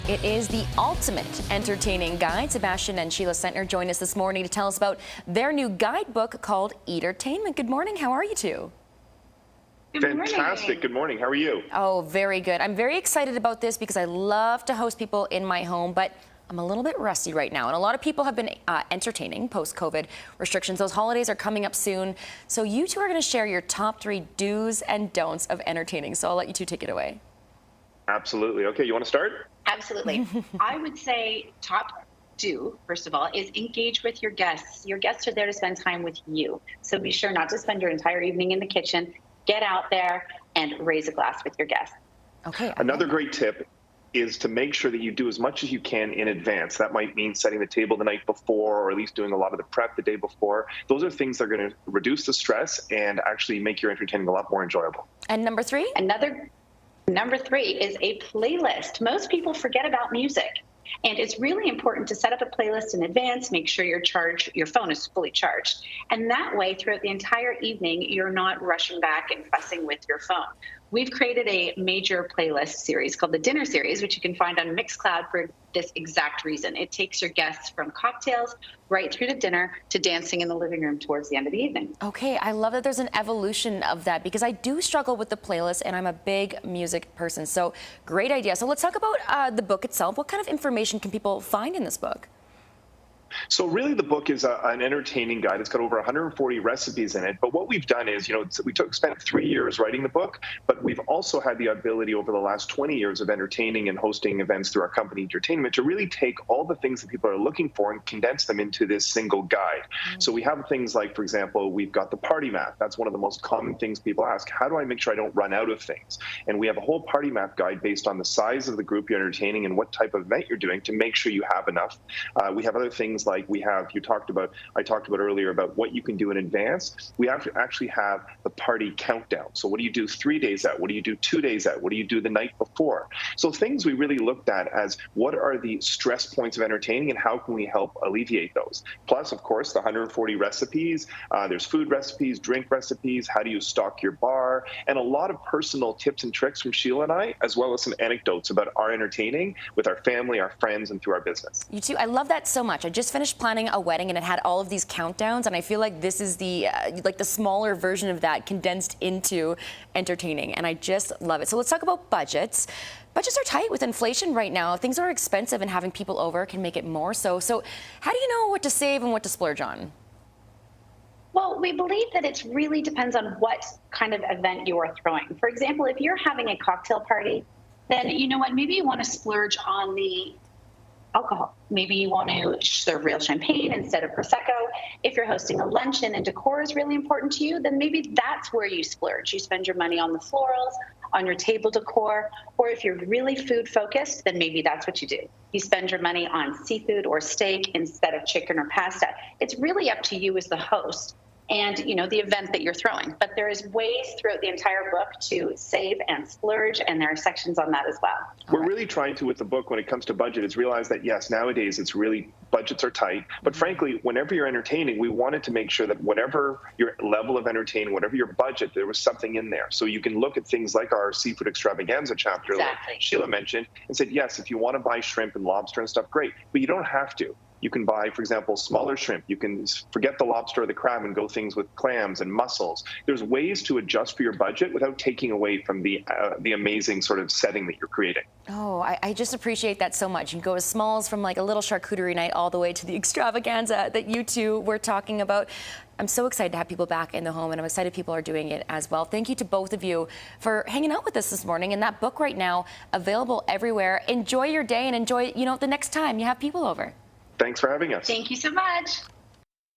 It is the ultimate entertaining guide. Seb and Sheila Centner join us this morning to tell us about their new guidebook called Eatertainment. Good morning. How are you two? Fantastic. Good morning. How are you? Oh, very good. I'm very excited about this because I love to host people in my home, but I'm a little bit rusty right now. And a lot of people have been entertaining post-COVID restrictions. Those holidays are coming up soon. So you two are going to share your top 3 do's and don'ts of entertaining. So I'll let you two take it away. Absolutely. Okay, you want to start? Absolutely. I would say top 2, first of all, is engage with your guests. Your guests are there to spend time with you. So be sure not to spend your entire evening in the kitchen. Get out there and raise a glass with your guests. Okay. Another great tip is to make sure that you do as much as you can in advance. That might mean setting the table the night before, or at least doing a lot of the prep the day before. Those are things that are going to reduce the stress and actually make your entertaining a lot more enjoyable. And number 3? Number 3 is a playlist. Most people forget about music, and it's really important to set up a playlist in advance, make sure your phone is fully charged. And that way, throughout the entire evening, you're not rushing back and fussing with your phone. We've created a major playlist series called the Dinner Series, which you can find on Mixcloud for this exact reason. It takes your guests from cocktails right through to dinner to dancing in the living room towards the end of the evening. Okay, I love that there's an evolution of that because I do struggle with the playlist and I'm a big music person. So great idea. So let's talk about the book itself. What kind of information can people find in this book? So really the book is an entertaining guide. It's got over 140 recipes in it. But what we've done is, we spent 3 years writing the book, but we've also had the ability over the last 20 years of entertaining and hosting events through our company, Eatertainment, to really take all the things that people are looking for and condense them into this single guide. So we have things like, for example, we've got the party map. That's one of the most common things people ask. How do I make sure I don't run out of things? And we have a whole party map guide based on the size of the group you're entertaining and what type of event you're doing to make sure you have enough. We have other things like I talked about earlier about what you can do in advance. We have to actually have the party countdown. So what do you do 3 days out? What do you do 2 days out? What do you do the night before? So things we really looked at as what are the stress points of entertaining and how can we help alleviate those? Plus, of course, the 140 recipes. There's food recipes, drink recipes, how do you stock your bar, and a lot of personal tips and tricks from Sheila and I, as well as some anecdotes about our entertaining with our family, our friends, and through our business. You too. I love that so much. I just finished planning a wedding and it had all of these countdowns, and I feel like this is the like the smaller version of that condensed into entertaining, and I just love it. So let's talk about budgets. Budgets are tight with inflation right now. Things are expensive and having people over can make it more so. So how do you know what to save and what to splurge on? Well, we believe that it really depends on what kind of event you are throwing. For example, if you're having a cocktail party, then you know what, maybe you want to splurge on the alcohol. Maybe you want to serve real champagne instead of Prosecco. If you're hosting a luncheon and decor is really important to you, then maybe that's where you splurge. You spend your money on the florals, on your table decor, or if you're really food focused, then maybe that's what you do. You spend your money on seafood or steak instead of chicken or pasta. It's really up to you as the host and the event that you're throwing. But there is ways throughout the entire book to save and splurge, and there are sections on that as well. We're really trying to, with the book, when it comes to budget, is realize that yes, nowadays it's really, budgets are tight, but frankly, whenever you're entertaining, we wanted to make sure that whatever your level of entertaining, whatever your budget, there was something in there. So you can look at things like our seafood extravaganza chapter, exactly, like Sheila mentioned, and said, yes, if you want to buy shrimp and lobster and stuff, great, but you don't have to. You can buy, for example, smaller shrimp. You can forget the lobster or the crab and go things with clams and mussels. There's ways to adjust for your budget without taking away from the amazing sort of setting that you're creating. Oh, I just appreciate that so much. You can go as small as from like a little charcuterie night all the way to the extravaganza that you two were talking about. I'm so excited to have people back in the home, and I'm excited people are doing it as well. Thank you to both of you for hanging out with us this morning. And that book right now, available everywhere. Enjoy your day and enjoy, the next time you have people over. Thanks for having us. Thank you so much.